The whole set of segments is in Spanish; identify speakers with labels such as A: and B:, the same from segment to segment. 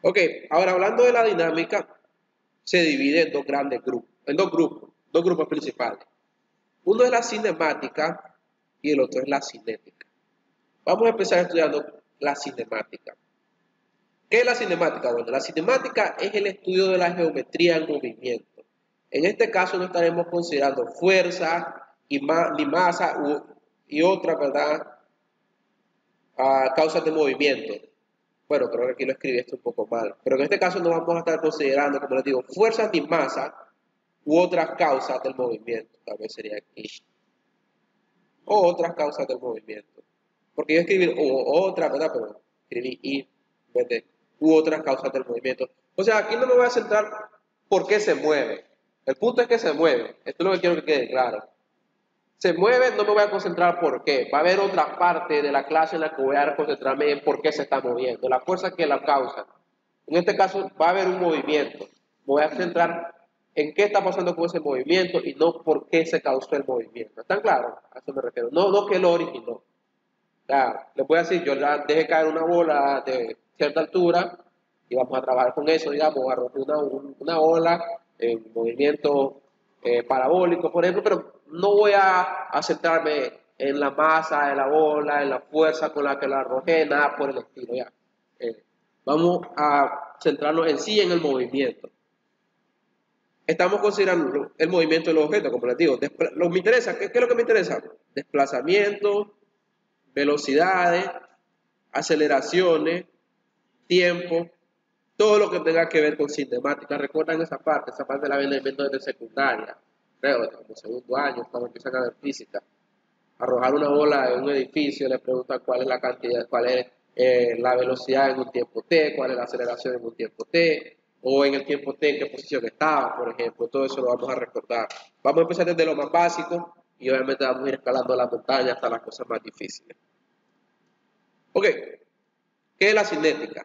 A: Ok, ahora hablando de la dinámica, se divide en dos grandes grupos, dos grupos principales. Uno es la cinemática y el otro es la cinética. Vamos a empezar estudiando la cinemática. ¿Qué es la cinemática? Bueno, la cinemática es el estudio de la geometría en movimiento. En este caso no estaremos considerando fuerza ni masa y otras, ¿verdad? Causas de movimiento. Bueno, creo que aquí lo escribí esto un poco mal. Pero en este caso no vamos a estar considerando, como les digo, fuerzas ni masa u otras causas del movimiento. Tal vez sería aquí. O otras causas del movimiento. Porque yo escribí otra, ¿verdad? Pero escribí y en vez de u otras causas del movimiento. O sea, aquí no me voy a centrar por qué se mueve. El punto es que se mueve. Esto es lo que quiero que quede claro. Se mueve, no me voy a concentrar por qué. Va a haber otra parte de la clase en la que voy a concentrarme en por qué se está moviendo, la fuerza que la causa. En este caso va a haber un movimiento. Me voy a centrar en qué está pasando con ese movimiento y no por qué se causó el movimiento. ¿Están claros? A eso me refiero. No que lo originó. O sea, les voy a decir, yo ya dejé caer una bola de cierta altura y vamos a trabajar con eso, digamos, a romper una ola en movimiento parabólico, por ejemplo, pero no voy a centrarme en la masa de la bola, en la fuerza con la que la arrojé, nada por el estilo, ya. Vamos a centrarnos en sí en el movimiento. Estamos considerando el movimiento del objeto, como les digo. Me interesa, ¿qué es lo que me interesa? Desplazamiento, velocidades, aceleraciones, tiempo, todo lo que tenga que ver con cinemática. ¿Recuerdan esa parte? Esa parte la ven en el de secundaria, creo, como segundo año, cuando empiezan a ver física. Arrojar una bola en un edificio, le preguntan cuál es la cantidad, cuál es la velocidad en un tiempo t, cuál es la aceleración en un tiempo t, o en el tiempo t en qué posición estaba, por ejemplo. Todo eso lo vamos a recordar. Vamos a empezar desde lo más básico y obviamente vamos a ir escalando la montaña hasta las cosas más difíciles. Ok, ¿qué es la cinética?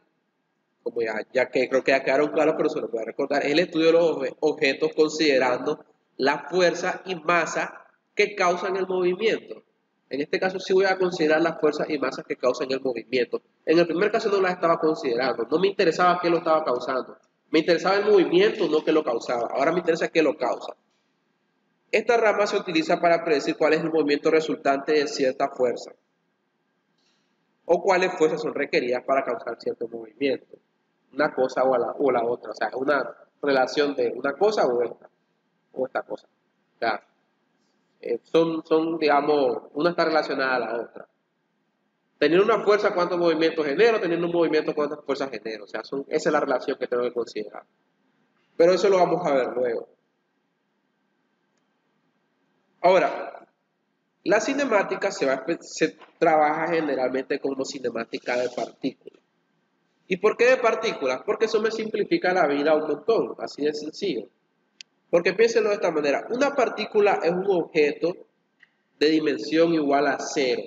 A: Como ya que creo que ya quedaron claros, pero se lo voy a recordar, es el estudio de los objetos considerando la fuerza y masa que causan el movimiento. En este caso sí voy a considerar las fuerzas y masas que causan el movimiento. En el primer caso no las estaba considerando, no me interesaba qué lo estaba causando. Me interesaba el movimiento, no qué lo causaba. Ahora me interesa qué lo causa. Esta rama se utiliza para predecir cuál es el movimiento resultante de cierta fuerza o cuáles fuerzas son requeridas para causar cierto movimiento. Una cosa o la otra, o sea, una relación de una cosa o esta cosa. O sea, digamos, una está relacionada a la otra. Teniendo una fuerza, ¿cuántos movimientos genero? Teniendo un movimiento, ¿cuántas fuerzas genero? O sea, esa es la relación que tengo que considerar. Pero eso lo vamos a ver luego. Ahora, la cinemática se trabaja generalmente como cinemática de partículas. ¿Y por qué de partículas? Porque eso me simplifica la vida un montón, así de sencillo. Porque piénsenlo de esta manera, una partícula es un objeto de dimensión igual a cero.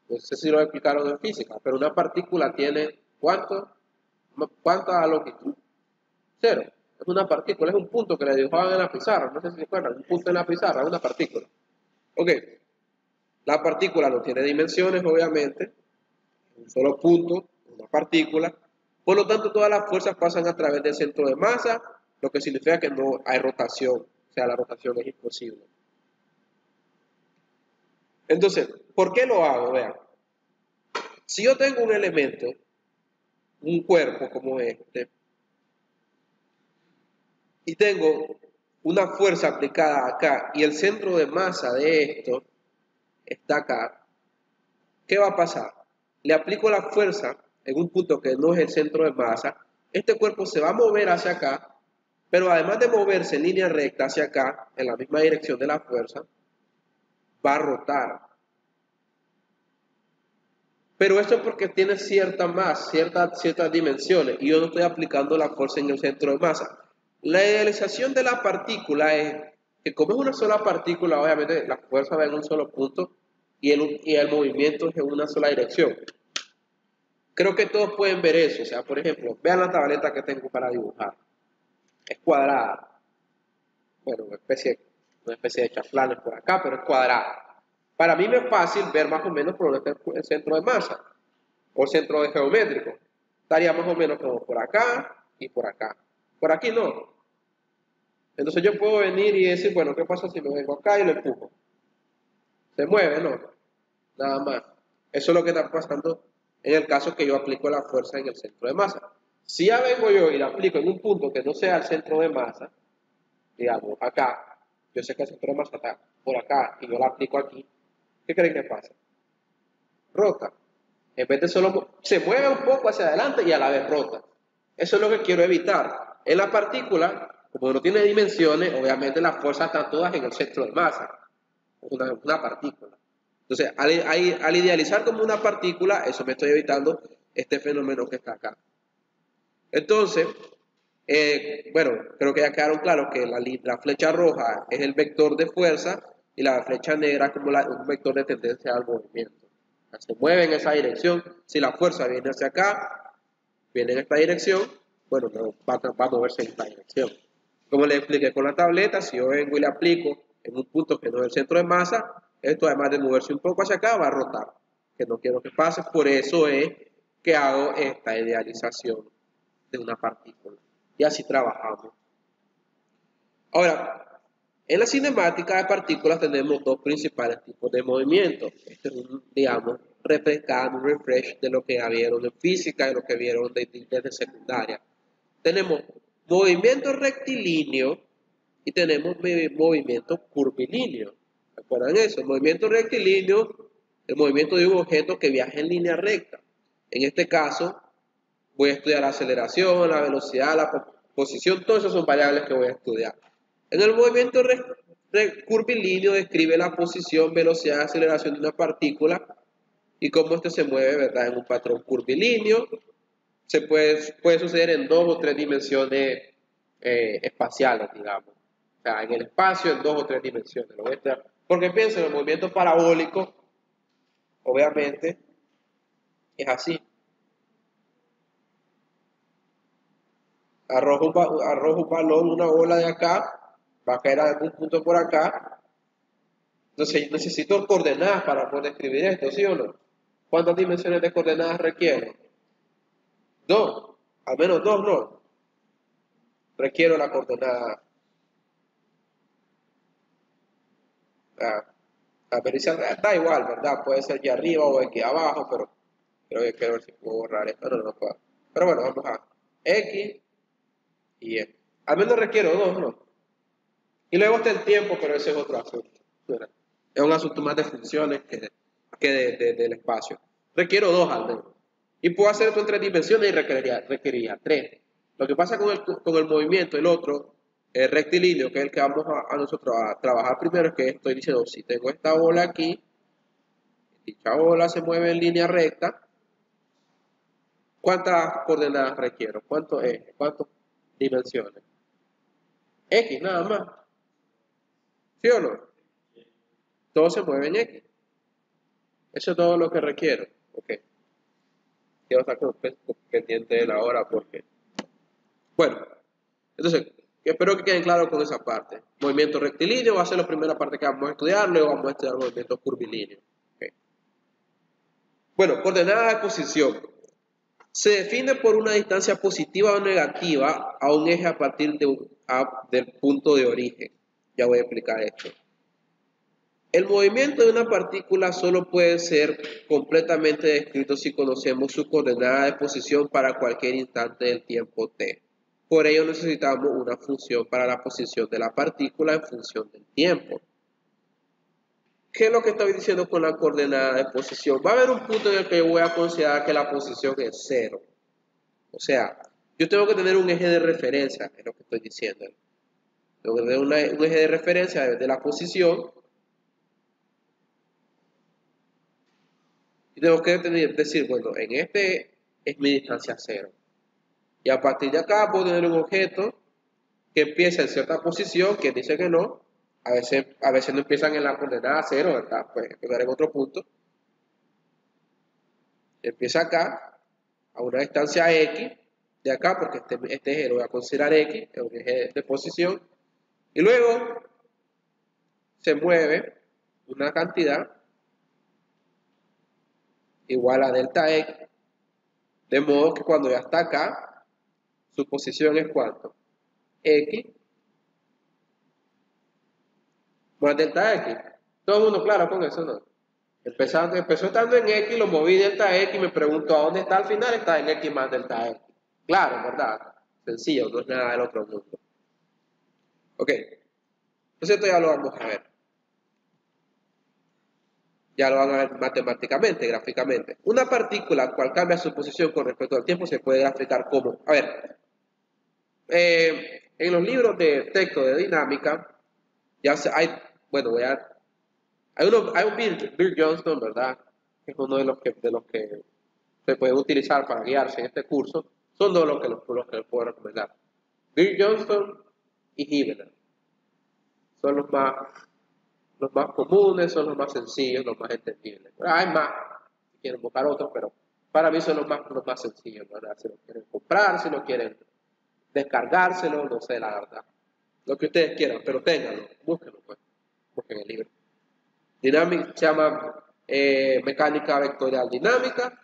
A: No sé si lo explicaron en física, pero una partícula tiene ¿cuánta longitud? Cero. Es una partícula, es un punto que le dibujaban en la pizarra, no sé si se acuerdan, un punto en la pizarra, es una partícula. Ok, la partícula no tiene dimensiones, obviamente, un solo punto, una partícula. Por lo tanto, todas las fuerzas pasan a través del centro de masa, lo que significa que no hay rotación. O sea, la rotación es imposible. Entonces, ¿por qué lo hago? Vean, si yo tengo un elemento, un cuerpo como este, y tengo una fuerza aplicada acá, y el centro de masa de esto está acá, ¿qué va a pasar? Le aplico la fuerza en un punto que no es el centro de masa, este cuerpo se va a mover hacia acá, pero además de moverse en línea recta hacia acá, en la misma dirección de la fuerza, va a rotar. Pero esto es porque tiene ciertas dimensiones, y yo no estoy aplicando la fuerza en el centro de masa. La idealización de la partícula es que como es una sola partícula, obviamente la fuerza va en un solo punto y el movimiento es en una sola dirección. Creo que todos pueden ver eso. O sea, por ejemplo, vean la tableta que tengo para dibujar. Es cuadrada. Bueno, una especie de chaflanes por acá, pero es cuadrada. Para mí me es fácil ver más o menos por dónde está el centro de masa o el centro de geométrico. estaría más o menos como por acá y por acá. Por aquí no. Entonces yo puedo venir y decir, bueno, ¿qué pasa si me vengo acá y lo empujo? ¿Se mueve? No. Nada más. Eso es lo que está pasando en el caso que yo aplico la fuerza en el centro de masa. Si ya vengo yo y la aplico en un punto que no sea el centro de masa, digamos, acá, yo sé que el centro de masa está por acá y yo la aplico aquí, ¿qué creen que pasa? Rota. En vez de solo se mueve un poco hacia adelante y a la vez rota. Eso es lo que quiero evitar. En la partícula, como no tiene dimensiones, obviamente las fuerzas están todas en el centro de masa. Es una partícula. Entonces, al idealizar como una partícula, eso me estoy evitando este fenómeno que está acá. Entonces, bueno, creo que ya quedaron claros que la flecha roja es el vector de fuerza y la flecha negra es como un vector de tendencia al movimiento. O sea, se mueve en esa dirección. Si la fuerza viene hacia acá, viene en esta dirección, bueno, no, va a moverse en esta dirección. Como les expliqué con la tableta, si yo vengo y le aplico en un punto que no es el centro de masa, esto además de moverse un poco hacia acá, va a rotar, que no quiero que pase, por eso es que hago esta idealización de una partícula. Y así trabajamos. Ahora, en la cinemática de partículas tenemos dos principales tipos de movimientos. Este es un, digamos, refrescando, un refresh de lo que vieron en física y lo que vieron desde secundaria. Tenemos movimiento rectilíneo y tenemos movimiento curvilíneo. ¿Recuerdan eso? El movimiento rectilíneo, el movimiento de un objeto que viaja en línea recta. En este caso, voy a estudiar la aceleración, la velocidad, la posición, todas esas son variables que voy a estudiar. En el movimiento curvilíneo describe la posición, velocidad y aceleración de una partícula y cómo éste se mueve, ¿verdad? En un patrón curvilíneo. Puede suceder en 2 o 3 dimensiones espaciales, digamos. O sea, en el espacio en 2 o 3 dimensiones. Porque piensen, el movimiento parabólico, obviamente, es así. Arrojo un balón, una bola de acá, va a caer a algún punto por acá. Entonces necesito coordenadas para poder escribir esto, ¿sí o no? ¿Cuántas dimensiones de coordenadas requiero? 2, al menos 2 no. Requiero la coordenada. A ver, da igual, ¿verdad? Puede ser aquí arriba o aquí abajo, pero creo que quiero ver si puedo borrar esto. No, no puedo. Pero bueno, vamos a X y Y. Al menos requiero 2, ¿no? Y luego está el tiempo, pero ese es otro asunto. Es un asunto más de funciones que del espacio. Requiero 2 al menos. Y puedo hacer esto en 3 dimensiones y requeriría 3. Lo que pasa con el movimiento, el otro, el rectilíneo, que es el que vamos a nosotros a trabajar primero, es que estoy diciendo, si tengo esta bola aquí, dicha bola se mueve en línea recta, ¿cuántas coordenadas requiero? ¿Cuántos ejes? ¿Cuántas dimensiones? X nada más. ¿Sí o no? Todo se mueve en X. Eso es todo lo que requiero. Ok. Quiero estar pendiente de la hora porque... Bueno, entonces, espero que queden claros con esa parte. Movimiento rectilíneo va a ser la primera parte que vamos a estudiar, luego vamos a estudiar movimiento curvilíneo. Okay. Bueno, coordenada de posición. Se define por una distancia positiva o negativa a un eje a partir del punto de origen. Ya voy a explicar esto. El movimiento de una partícula solo puede ser completamente descrito si conocemos su coordenada de posición para cualquier instante del tiempo t. Por ello necesitamos una función para la posición de la partícula en función del tiempo. ¿Qué es lo que estoy diciendo con la coordenada de posición? Va a haber un punto en el que yo voy a considerar que la posición es 0. O sea, yo tengo que tener un eje de referencia, es lo que estoy diciendo. Tengo que tener un eje de referencia de la posición. Y tengo que decir, bueno, en este es mi distancia 0. Y a partir de acá puedo tener un objeto que empieza en cierta posición, que dice que no. A veces no empiezan en la coordenada 0, ¿verdad? Pues empezar en otro punto. Empieza acá, a una distancia X, de acá, porque este eje lo voy a considerar X, es un eje de posición. Y luego se mueve una cantidad igual a delta X De modo que cuando ya está acá, su posición es ¿cuánto? X más delta X. Todo el mundo claro con eso, ¿no? Empezó estando en X, lo moví delta X y me pregunto a dónde está al final, está en X más delta X. Claro, ¿verdad? Sencillo, no es nada del otro mundo. Ok, entonces esto ya lo vamos a ver. Ya lo van a ver matemáticamente, gráficamente. Una partícula cual cambia su posición con respecto al tiempo se puede graficar como, a ver, en los libros de texto de dinámica, ya hay, bueno, hay un Bill Johnston, ¿verdad? Que es uno de los que se pueden utilizar para guiarse en este curso. Son dos los que les puedo recomendar. Bill Johnston y Hibbeler. Son los más comunes, son los más sencillos, los más entendibles. Hay más, si quieren buscar otros, pero para mí son los más sencillos, ¿verdad? Si lo quieren comprar, si lo quieren descargárselo, no sé, la verdad. Lo que ustedes quieran, pero ténganlo, búsquenlo, pues. Busquen el libro. Dinámica, se llama Mecánica Vectorial Dinámica.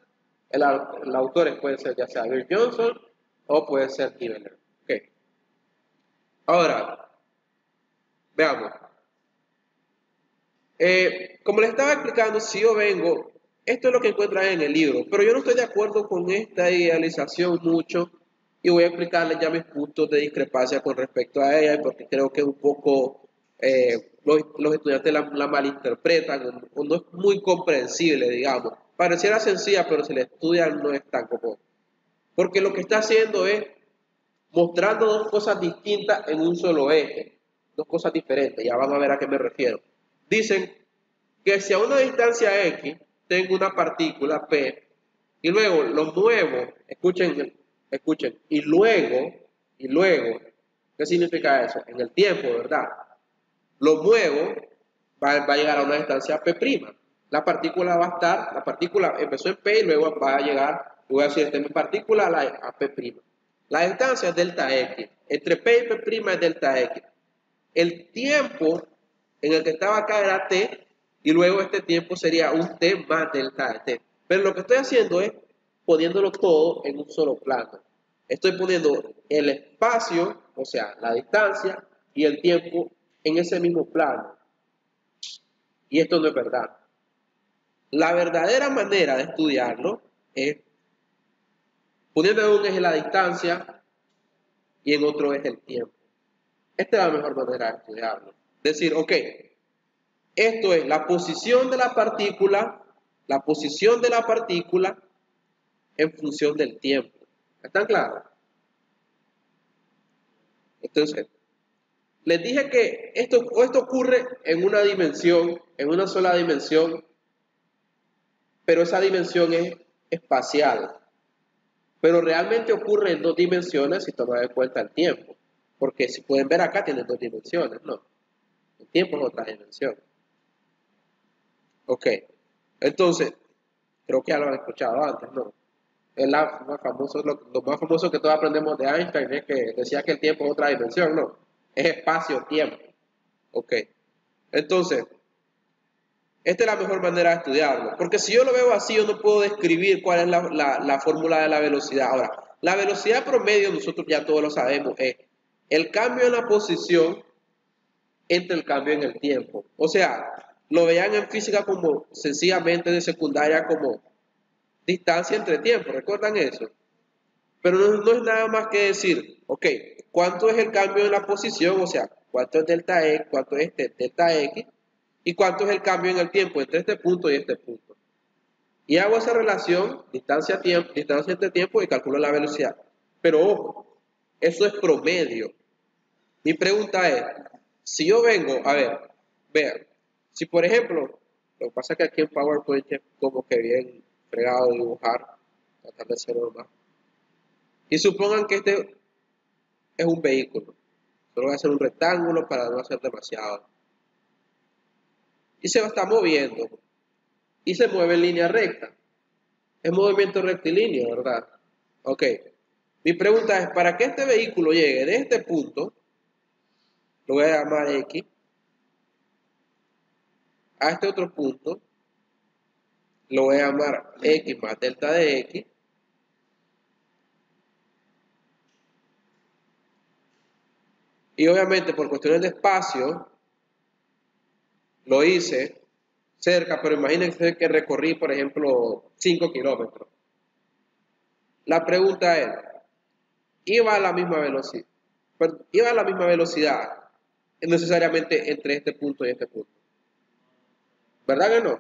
A: El autor puede ser ya sea Bill Johnson o puede ser Hibbeler. Okay. Ahora, veamos. Como les estaba explicando, si yo vengo, esto es lo que encuentran en el libro, pero yo no estoy de acuerdo con esta idealización mucho y voy a explicarles ya mis puntos de discrepancia con respecto a ella, porque creo que un poco los estudiantes la malinterpretan o no es muy comprensible, digamos. Pareciera sencilla, pero si la estudian no es tan común. Porque lo que está haciendo es mostrando dos cosas distintas en un solo eje, dos cosas diferentes, ya van a ver a qué me refiero. Dicen que si a una distancia x tengo una partícula P y luego lo muevo, escuchen, y luego, ¿qué significa eso? En el tiempo, ¿verdad? Lo muevo, va a llegar a una distancia P'. La partícula empezó en P y luego va a llegar, voy a decir, esta es mi partícula a P'. La distancia es delta X. Entre P y P' es delta X. El tiempo en el que estaba acá era T y luego este tiempo sería un T más delta de T. Pero lo que estoy haciendo es poniéndolo todo en un solo plano. Estoy poniendo el espacio, o sea, la distancia y el tiempo en ese mismo plano. Y esto no es verdad. La verdadera manera de estudiarlo es poniendo en un eje la distancia y en otro eje el tiempo. Esta es la mejor manera de estudiarlo. Decir, ok, esto es la posición de la partícula en función del tiempo. ¿Están claros? Entonces, les dije que esto ocurre en una dimensión, en una sola dimensión, pero esa dimensión es espacial. Pero realmente ocurre en dos dimensiones si toman en cuenta el tiempo. Porque si pueden ver acá tienen dos dimensiones, ¿no? El tiempo es otra dimensión. Ok. Entonces, creo que ya lo han escuchado antes, ¿no? Es lo más famoso que todos aprendemos de Einstein es que decía que el tiempo es otra dimensión, ¿no? Es espacio-tiempo. Ok. Entonces, esta es la mejor manera de estudiarlo. Porque si yo lo veo así, yo no puedo describir cuál es la fórmula de la velocidad. Ahora, la velocidad promedio, nosotros ya todos lo sabemos, es el cambio en la posición entre el cambio en el tiempo. O sea, lo vean en física como sencillamente de secundaria como distancia entre tiempo. ¿Recuerdan eso? Pero no es nada más que decir, ok, ¿cuánto es el cambio en la posición? O sea, ¿cuánto es delta X? ¿Cuánto es delta X? ¿Y cuánto es el cambio en el tiempo entre este punto y este punto? Y hago esa relación, distancia entre tiempo y calculo la velocidad. Pero ojo, eso es promedio. Mi pregunta es, si yo vengo, a ver, vean, si por ejemplo, lo que pasa es que aquí en PowerPoint es como que bien fregado dibujar, tratar de hacerlo más. Y supongan que este es un vehículo. Solo voy a hacer un rectángulo para no hacer demasiado. Y se está moviendo. Y se mueve en línea recta. Es movimiento rectilíneo, ¿verdad? Ok. Mi pregunta es, para que este vehículo llegue de este punto, lo voy a llamar X, a este otro punto, lo voy a llamar X más delta de X, Y obviamente por cuestiones de espacio lo hice cerca, pero imagínense que recorrí, por ejemplo, 5 kilómetros. La pregunta es, ¿iba a la misma velocidad? ¿Iba a la misma velocidad necesariamente entre este punto y este punto? ¿Verdad que no?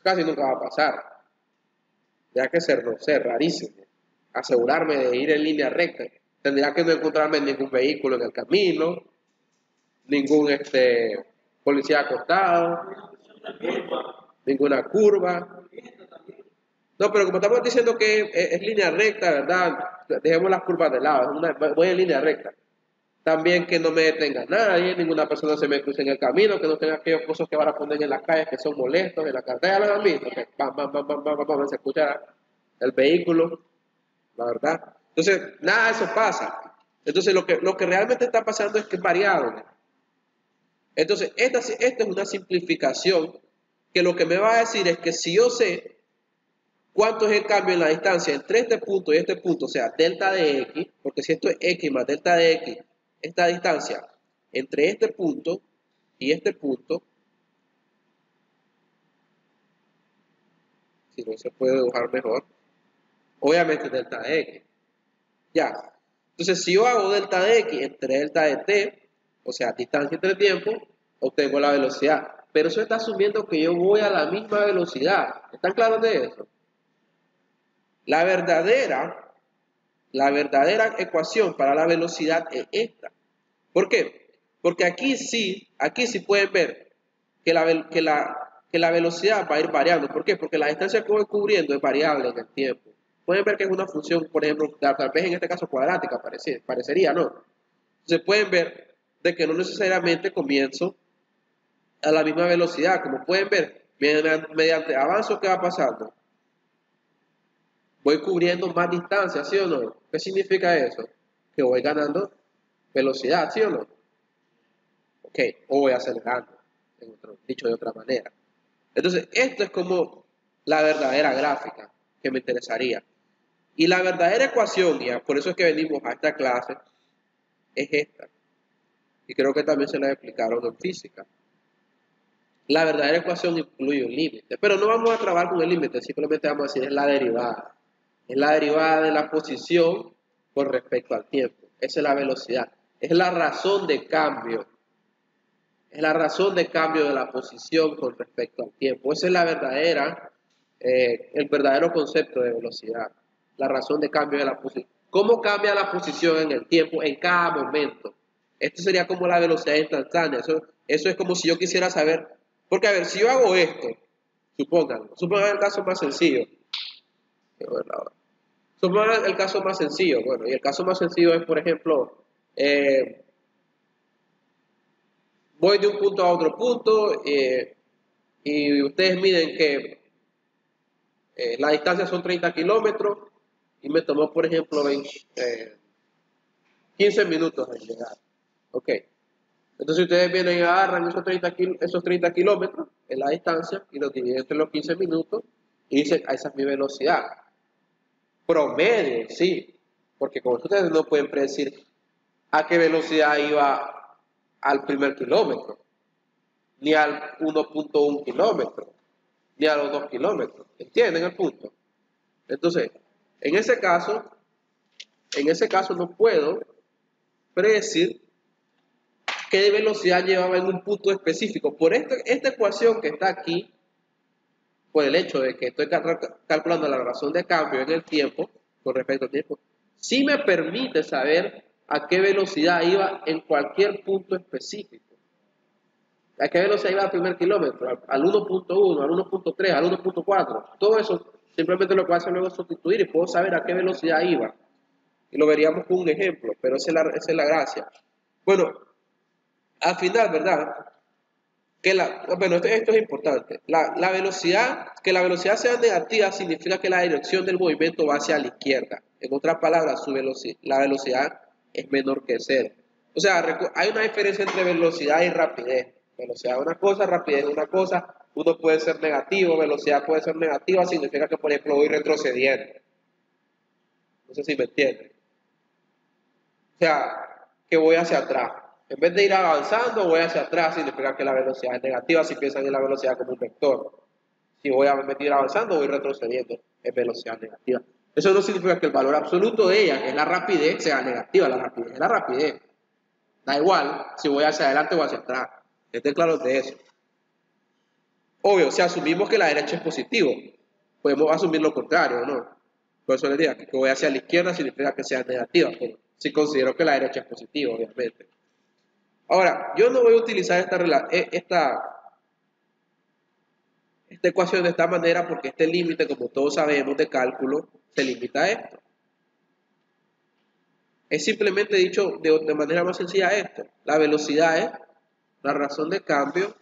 A: Casi nunca va a pasar. Tendría que ser, no sé, rarísimo. Asegurarme de ir en línea recta. Tendría que no encontrarme ningún vehículo en el camino, ningún policía acostado, ninguna curva. No, pero como estamos diciendo que es línea recta, ¿verdad? Dejemos las curvas de lado, voy en línea recta. También que no me detenga nadie, ninguna persona se me cruce en el camino, que no tenga aquellos cosas que van a poner en las calles que son molestos, en la carretera, ¿lo han visto? Que se escucha el vehículo, la verdad. Entonces, nada de eso pasa. Entonces, lo que realmente está pasando es que es variable. Entonces, esta es una simplificación que lo que me va a decir es que si yo sé cuánto es el cambio en la distancia entre este punto y este punto, o sea, delta de x, porque si esto es x más delta de x, esta distancia entre este punto y este punto, si no se puede dibujar mejor, obviamente es delta de x. Ya. Entonces, si yo hago delta de x entre delta de t, o sea, distancia entre tiempo, obtengo la velocidad. Pero eso está asumiendo que yo voy a la misma velocidad. ¿Están claros de eso? La verdadera ecuación para la velocidad es esta. ¿Por qué? Porque aquí sí pueden ver que la velocidad va a ir variando. ¿Por qué? Porque la distancia que voy cubriendo es variable en el tiempo. Pueden ver que es una función, por ejemplo, tal vez en este caso cuadrática, parecería, ¿no? Entonces pueden ver de que no necesariamente comienzo a la misma velocidad. Como pueden ver, mediante avanzo que va pasando, voy cubriendo más distancia, ¿sí o no? ¿Qué significa eso? Que voy ganando velocidad, ¿sí o no? Ok, o voy acelerando, dicho de otra manera. Entonces, esto es como la verdadera gráfica que me interesaría. Y la verdadera ecuación, y por eso es que venimos a esta clase, es esta. Y creo que también se la explicaron en física. La verdadera ecuación incluye un límite, pero no vamos a trabajar con el límite, simplemente vamos a decir es la derivada. Es la derivada de la posición con respecto al tiempo. Esa es la velocidad. Es la razón de cambio. Es la razón de cambio de la posición con respecto al tiempo. Ese es el verdadero concepto de velocidad. La razón de cambio de la posición. ¿Cómo cambia la posición en el tiempo en cada momento? Esto sería como la velocidad instantánea. Eso es como si yo quisiera saber. Porque a ver, si yo hago esto, supongan el caso más sencillo. Supongan el caso más sencillo. Bueno, y el caso más sencillo es, por ejemplo, voy de un punto a otro punto y ustedes miden que la distancia son 30 kilómetros y me tomó, por ejemplo, 15 minutos en llegar. Ok. Entonces ustedes vienen y agarran esos 30 kilómetros en la distancia y los dividen entre los 15 minutos y dicen, esa es mi velocidad. Promedio, sí. Porque como ustedes no pueden predecir a qué velocidad iba al primer kilómetro, ni al 1.1 kilómetro, ni a los 2 kilómetros. ¿Entienden el punto? Entonces, en ese caso no puedo predecir qué velocidad llevaba en un punto específico. Por esta ecuación que está aquí, por el hecho de que estoy calculando la razón de cambio en el tiempo, con respecto al tiempo, sí me permite saber a qué velocidad iba en cualquier punto específico. ¿A qué velocidad iba al primer kilómetro? Al 1.1, al 1.3, al 1.4. Todo eso simplemente lo que hace luego es sustituir y puedo saber a qué velocidad iba. Y lo veríamos con un ejemplo, pero esa es la gracia. Bueno, al final, ¿verdad? Esto es importante. Que la velocidad sea negativa significa que la dirección del movimiento va hacia la izquierda. En otras palabras, la velocidad es menor que cero. O sea, hay una diferencia entre velocidad y rapidez. Velocidad es una cosa, rapidez es una cosa. Uno puede ser negativo, velocidad puede ser negativa, significa que, por ejemplo, voy retrocediendo. No sé si me entienden. O sea, que voy hacia atrás. En vez de ir avanzando, voy hacia atrás, significa que la velocidad es negativa si piensan en la velocidad como un vector. Si voy a ir avanzando, voy retrocediendo en velocidad negativa. Eso no significa que el valor absoluto de ella, que es la rapidez, sea negativa. La rapidez es la rapidez. Da igual si voy hacia adelante o hacia atrás. Estén claros de eso. Obvio, si asumimos que la derecha es positivo, podemos asumir lo contrario, ¿no? Por eso les digo que voy hacia la izquierda significa que sea negativa, pero si considero que la derecha es positiva, obviamente. Ahora, yo no voy a utilizar esta ecuación de esta manera porque este límite, como todos sabemos de cálculo, se limita a esto. Es simplemente dicho de manera más sencilla esto. La velocidad es la razón de cambio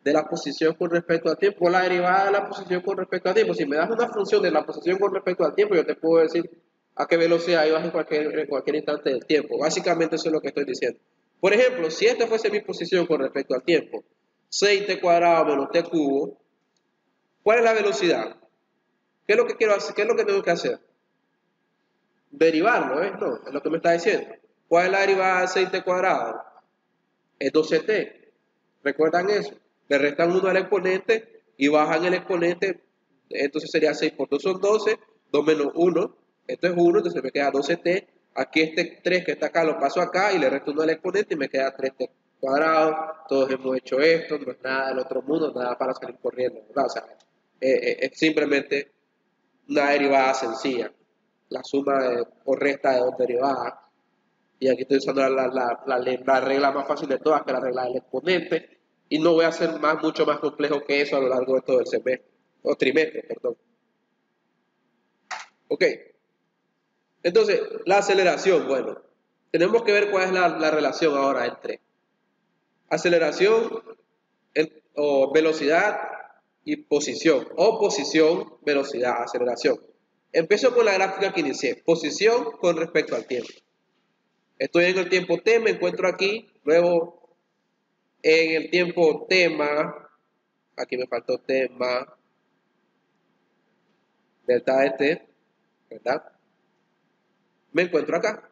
A: de la posición con respecto al tiempo, o la derivada de la posición con respecto al tiempo. Si me das una función de la posición con respecto al tiempo, yo te puedo decir a qué velocidad ibas en cualquier instante del tiempo. Básicamente eso es lo que estoy diciendo. Por ejemplo, si esta fuese mi posición con respecto al tiempo, 6t cuadrado menos t cubo, ¿cuál es la velocidad? ¿Qué es lo que quiero hacer? ¿Qué es lo que tengo que hacer? Derivarlo, ¿eh? No, es lo que me está diciendo. ¿Cuál es la derivada de 6t cuadrado? Es 12t. ¿Recuerdan eso? Le restan 1 al exponente y bajan el exponente. Entonces sería 6 por 2 son 12. 2 menos 1. Esto es 1, entonces me queda 12t. Aquí este 3 que está acá lo paso acá y le resto 1 al exponente y me queda 3t cuadrado. Todos hemos hecho esto, no es nada del otro mundo, nada para salir corriendo, ¿verdad? O sea, es simplemente una derivada sencilla. La suma o resta de dos derivadas. Y aquí estoy usando la regla más fácil de todas, que es la regla del exponente. Y no voy a hacer mucho más complejo que eso a lo largo de todo el semestre, o trimestre, perdón. Ok. Entonces, la aceleración, bueno, tenemos que ver cuál es la relación ahora entre aceleración o velocidad y posición, o posición, velocidad, aceleración. Empiezo con la gráfica que inicié, posición con respecto al tiempo. Estoy en el tiempo t, me encuentro aquí, luego en el tiempo t más, aquí me faltó t más delta de t, ¿verdad? Me encuentro acá,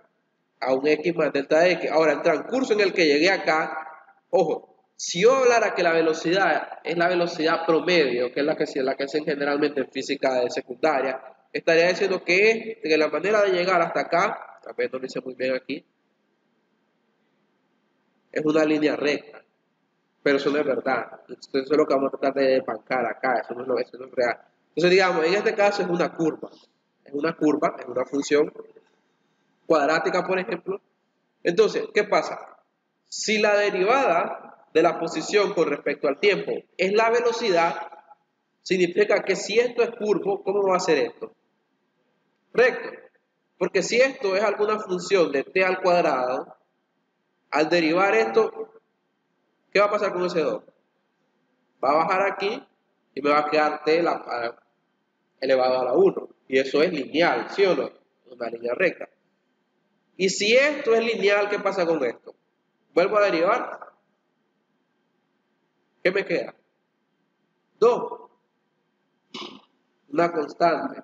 A: a un x más delta de x. Ahora, el transcurso en el que llegué acá, ojo, si yo hablara que la velocidad es la velocidad promedio, que es la que hacen generalmente en física de secundaria, estaría diciendo que la manera de llegar hasta acá, a ver, no lo hice muy bien aquí, es una línea recta. Pero eso no es verdad. Eso es lo que vamos a tratar de desbancar acá, eso no es real. Entonces, digamos, en este caso es una curva. Es una función cuadrática, por ejemplo. Entonces, ¿qué pasa? Si la derivada de la posición con respecto al tiempo es la velocidad, significa que si esto es curvo, ¿cómo va a ser esto? Recto. Porque si esto es alguna función de t al cuadrado, al derivar esto, ¿qué va a pasar con ese 2? Va a bajar aquí y me va a quedar t elevado a la 1. Y eso es lineal, ¿sí o no? Una línea recta. Y si esto es lineal, ¿qué pasa con esto? Vuelvo a derivar. ¿Qué me queda? 2. Una constante.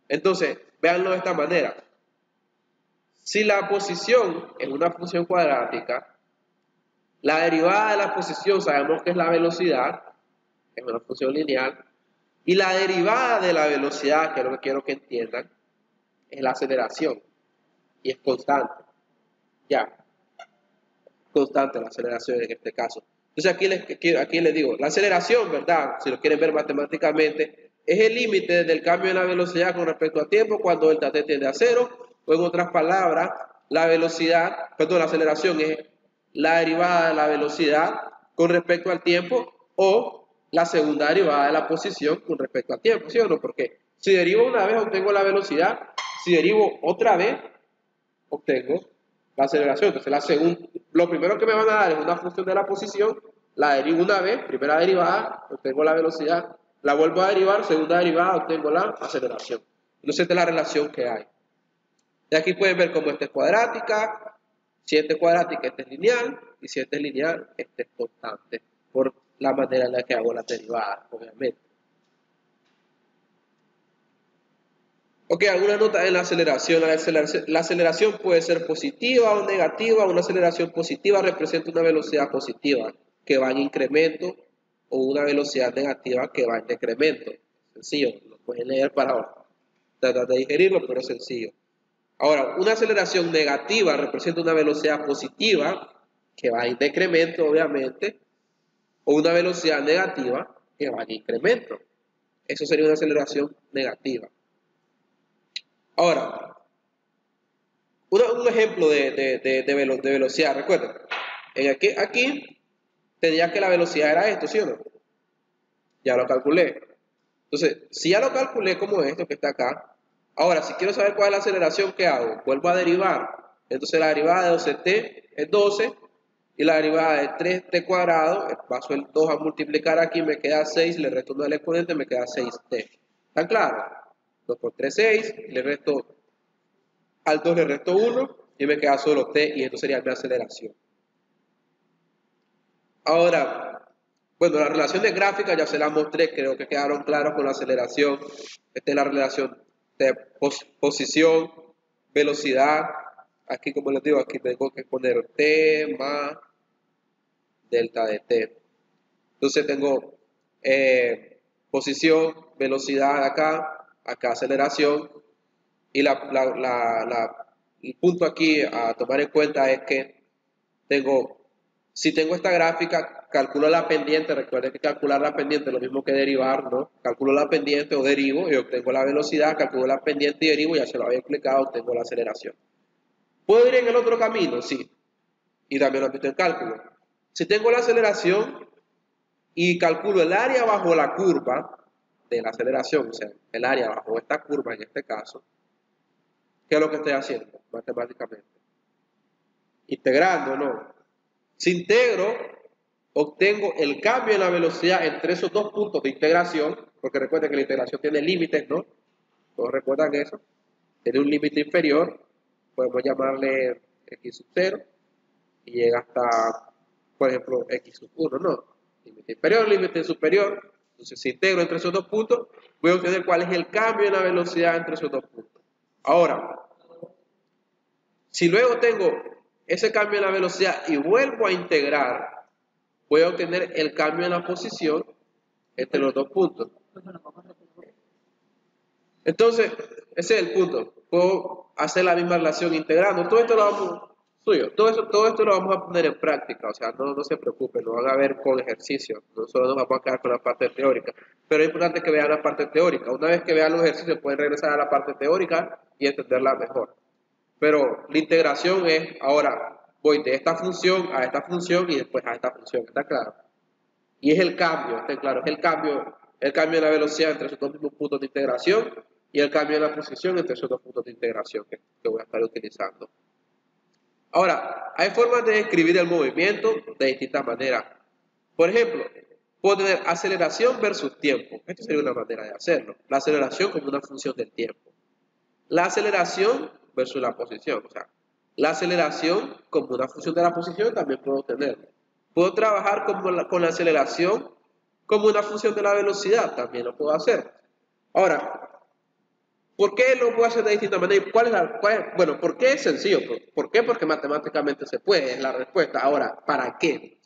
A: Entonces, véanlo de esta manera. Si la posición es una función cuadrática, la derivada de la posición sabemos que es la velocidad, es una función lineal, y la derivada de la velocidad, que es lo que quiero que entiendan, es la aceleración, y es constante. Ya, constante la aceleración en este caso. Entonces aquí les digo, la aceleración, ¿verdad? Si lo quieren ver matemáticamente, es el límite del cambio de la velocidad con respecto al tiempo cuando el t tiende a 0, o en otras palabras, la aceleración es la derivada de la velocidad con respecto al tiempo o la segunda derivada de la posición con respecto al tiempo, ¿sí o no? Porque si derivo una vez obtengo la velocidad, si derivo otra vez obtengo la aceleración. Entonces, lo primero que me van a dar es una función de la posición, la derivo una vez, primera derivada, obtengo la velocidad, la vuelvo a derivar, segunda derivada, obtengo la aceleración. Entonces, esta es la relación que hay. Y aquí pueden ver cómo esta es cuadrática, si esta es cuadrática, esta es lineal, y si esta es lineal, esta es constante, por la manera en la que hago las derivadas, obviamente. Ok, alguna nota en la aceleración. La aceleración puede ser positiva o negativa. Una aceleración positiva representa una velocidad positiva que va en incremento o una velocidad negativa que va en decremento. Sencillo, lo pueden leer para tratar de digerirlo, pero es sencillo. Ahora, una aceleración negativa representa una velocidad positiva que va en decremento, obviamente, o una velocidad negativa que va en incremento. Eso sería una aceleración negativa. Ahora, un ejemplo de velocidad, recuerden, aquí tenía que la velocidad era esto, ¿sí o no? Ya lo calculé. Entonces, si ya lo calculé como esto que está acá, ahora si quiero saber cuál es la aceleración, ¿qué hago? Vuelvo a derivar. Entonces la derivada de 12t es 12 y la derivada de 3t cuadrado, paso el 2 a multiplicar aquí, me queda 6, le resto 1 al exponente, me queda 6t. ¿Están claros? 2 por 3, 6, le resto al 2 le resto 1 y me queda solo t y esto sería mi aceleración. Ahora, bueno, las relaciones gráficas ya se las mostré, creo que quedaron claras con la aceleración. Esta es la relación de posición, velocidad. Aquí, como les digo, aquí tengo que poner t más delta de t. Entonces tengo posición, velocidad acá aceleración. Y el punto aquí a tomar en cuenta es que si tengo esta gráfica, calculo la pendiente. Recuerden que calcular la pendiente es lo mismo que derivar, ¿no? Calculo la pendiente o derivo y obtengo la velocidad, calculo la pendiente y derivo, ya se lo había explicado, obtengo la aceleración. ¿Puedo ir en el otro camino? Sí. Y también lo meto en cálculo. Si tengo la aceleración y calculo el área bajo la curva de la aceleración, o sea, el área bajo esta curva en este caso, ¿qué es lo que estoy haciendo matemáticamente? Integrando, ¿no? Si integro, obtengo el cambio en la velocidad entre esos dos puntos de integración, porque recuerden que la integración tiene límites, ¿no? ¿Todos recuerdan eso? Tiene un límite inferior, podemos llamarle x sub 0, y llega hasta, por ejemplo, x sub 1, ¿no? Límite inferior, límite superior. Entonces, si integro entre esos dos puntos, voy a obtener cuál es el cambio en la velocidad entre esos dos puntos. Ahora, si luego tengo ese cambio en la velocidad y vuelvo a integrar, voy a obtener el cambio en la posición entre los dos puntos. Entonces, ese es el punto. Puedo hacer la misma relación integrando. Todo esto lo vamos, todo esto lo vamos a poner en práctica. O sea, no se preocupen, lo van a ver con ejercicio. No solo nos vamos a quedar con la parte teórica. Pero es importante que vean la parte teórica. Una vez que vean los ejercicios, pueden regresar a la parte teórica y entenderla mejor. Pero la integración es, ahora voy de esta función a esta función y después a esta función, ¿está claro? Y es el cambio, ¿está claro? Es el cambio de la velocidad entre esos dos mismos puntos de integración y el cambio de la posición entre esos dos puntos de integración que voy a estar utilizando. Ahora, hay formas de describir el movimiento de distintas maneras. Por ejemplo, puedo tener aceleración versus tiempo. Esta sería una manera de hacerlo. La aceleración como una función del tiempo. La aceleración versus la posición. O sea, la aceleración como una función de la posición también puedo tenerlo. Puedo trabajar con la aceleración como una función de la velocidad. También lo puedo hacer. Ahora, ¿por qué lo puedo hacer de distintas maneras? Bueno, ¿por qué es sencillo? ¿Por qué? Porque matemáticamente se puede, es la respuesta. Ahora, ¿para qué?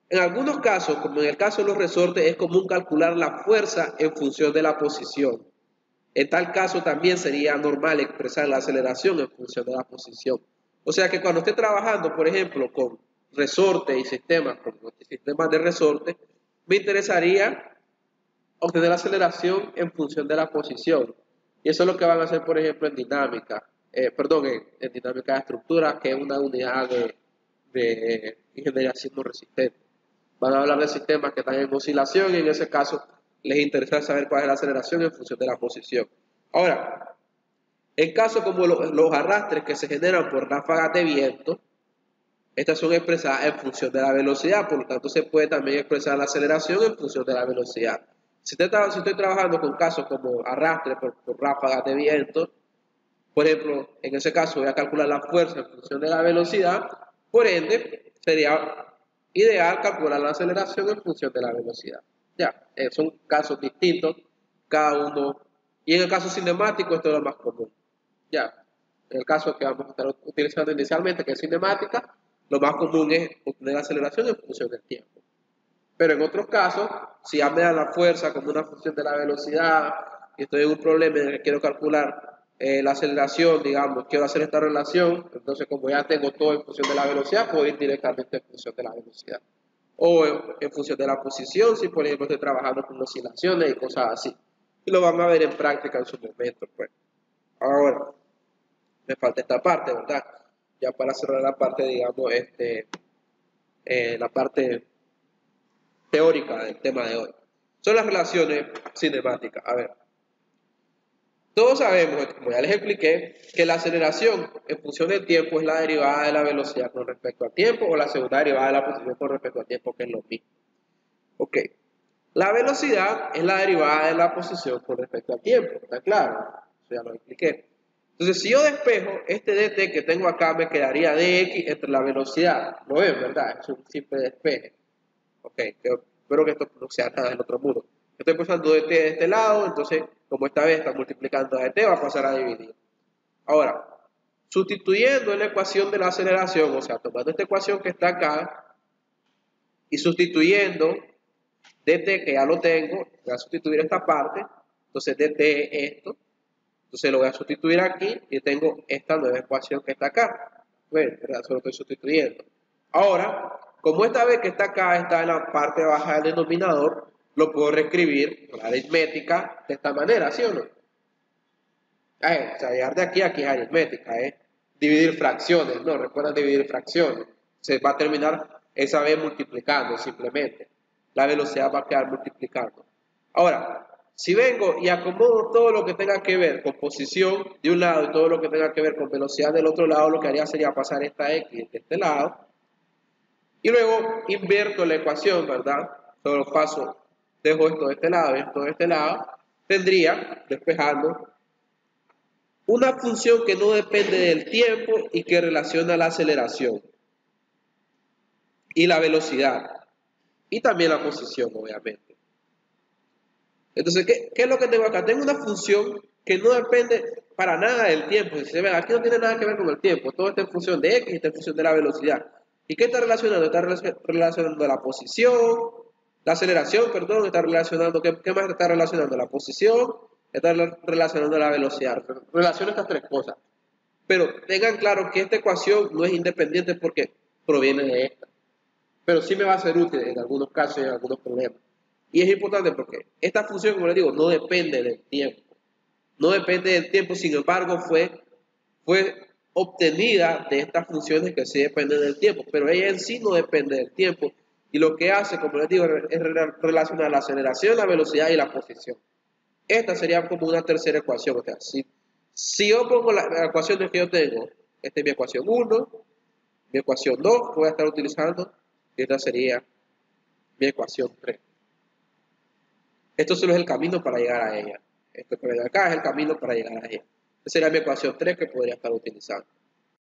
A: En algunos casos, como en el caso de los resortes, es común calcular la fuerza en función de la posición. En tal caso también sería normal expresar la aceleración en función de la posición. O sea que cuando esté trabajando, por ejemplo, con resortes y sistemas, como sistemas de resorte, me interesaría obtener la aceleración en función de la posición. Y eso es lo que van a hacer, por ejemplo, en dinámica, en dinámica de estructura, que es una unidad de ingeniería sismo-resistente. Van a hablar de sistemas que están en oscilación y en ese caso les interesa saber cuál es la aceleración en función de la posición. Ahora, en casos como los arrastres que se generan por ráfagas de viento, estas son expresadas en función de la velocidad, por lo tanto se puede también expresar la aceleración en función de la velocidad. Si estoy trabajando con casos como arrastre por ráfagas de viento, por ejemplo, en ese caso voy a calcular la fuerza en función de la velocidad, por ende sería ideal calcular la aceleración en función de la velocidad. Ya, son casos distintos, cada uno Y en el caso cinemático esto es lo más común. Ya, en el caso que vamos a estar utilizando inicialmente, que es cinemática, lo más común es obtener aceleración en función del tiempo. Pero en otros casos, si ya me da la fuerza como una función de la velocidad y estoy en un problema en el que quiero calcular la aceleración, digamos, quiero hacer esta relación, entonces como ya tengo todo en función de la velocidad, puedo ir directamente en función de la velocidad. O en función de la posición, si por ejemplo estoy trabajando con oscilaciones y cosas así. Y lo van a ver en práctica en su momento, pues. Ahora, me falta esta parte, ¿verdad? Ya para cerrar la parte, digamos, la parte teórica del tema de hoy. Son las relaciones cinemáticas. A ver, todos sabemos, como ya les expliqué, que la aceleración en función del tiempo es la derivada de la velocidad con respecto al tiempo o la segunda derivada de la posición con respecto al tiempo, que es lo mismo. Ok, la velocidad es la derivada de la posición con respecto al tiempo, ¿está claro? Eso ya lo expliqué. Entonces, si yo despejo este dt que tengo acá, me quedaría dx entre la velocidad. ¿Lo ven, verdad? Es un simple despeje. Ok, espero que esto no sea nada del otro mundo. Estoy pasando dt de este lado, entonces, como esta vez está multiplicando a dt, va a pasar a dividir. Ahora, sustituyendo en la ecuación de la aceleración, o sea, tomando esta ecuación que está acá y sustituyendo dt, que ya lo tengo, voy a sustituir esta parte, entonces dt es esto, entonces lo voy a sustituir aquí y tengo esta nueva ecuación que está acá. Bueno, ¿verdad? Solo estoy sustituyendo. Ahora, como esta vez que está acá está en la parte baja del denominador, lo puedo reescribir con la aritmética de esta manera, ¿sí o no? O sea, llegar de aquí a aquí es aritmética, dividir fracciones, ¿no? Recuerden dividir fracciones. Se va a terminar esa vez multiplicando simplemente. La velocidad va a quedar multiplicando. Ahora, si vengo y acomodo todo lo que tenga que ver con posición de un lado y todo lo que tenga que ver con velocidad del otro lado, lo que haría sería pasar esta x de este lado y luego invierto la ecuación, ¿verdad? Solo paso, dejo esto de este lado y esto de este lado, tendría, despejando, una función que no depende del tiempo y que relaciona la aceleración y la velocidad y también la posición, obviamente. Entonces, ¿qué es lo que tengo acá? Tengo una función que no depende para nada del tiempo. Si se ven, aquí no tiene nada que ver con el tiempo. Todo está en función de x y está en función de la velocidad. ¿Y qué está relacionando? Está relacionando la posición, la aceleración, perdón, está relacionando, ¿qué más está relacionando? La posición, está relacionando la velocidad. Relaciona estas tres cosas. Pero tengan claro que esta ecuación no es independiente porque proviene de esta. Pero sí me va a ser útil en algunos casos y en algunos problemas. Y es importante porque esta función, como les digo, no depende del tiempo. No depende del tiempo, sin embargo, fue obtenida de estas funciones que sí dependen del tiempo. Pero ella en sí no depende del tiempo. Y lo que hace, como les digo, es relacionar la aceleración, la velocidad y la posición. Esta sería como una tercera ecuación. O sea, si yo pongo las ecuaciones que yo tengo, esta es mi ecuación 1, mi ecuación 2 que voy a estar utilizando, y esta sería mi ecuación 3. Esto solo es el camino para llegar a ella. Esto que ven acá es el camino para llegar a ella. Esta sería mi ecuación 3 que podría estar utilizando.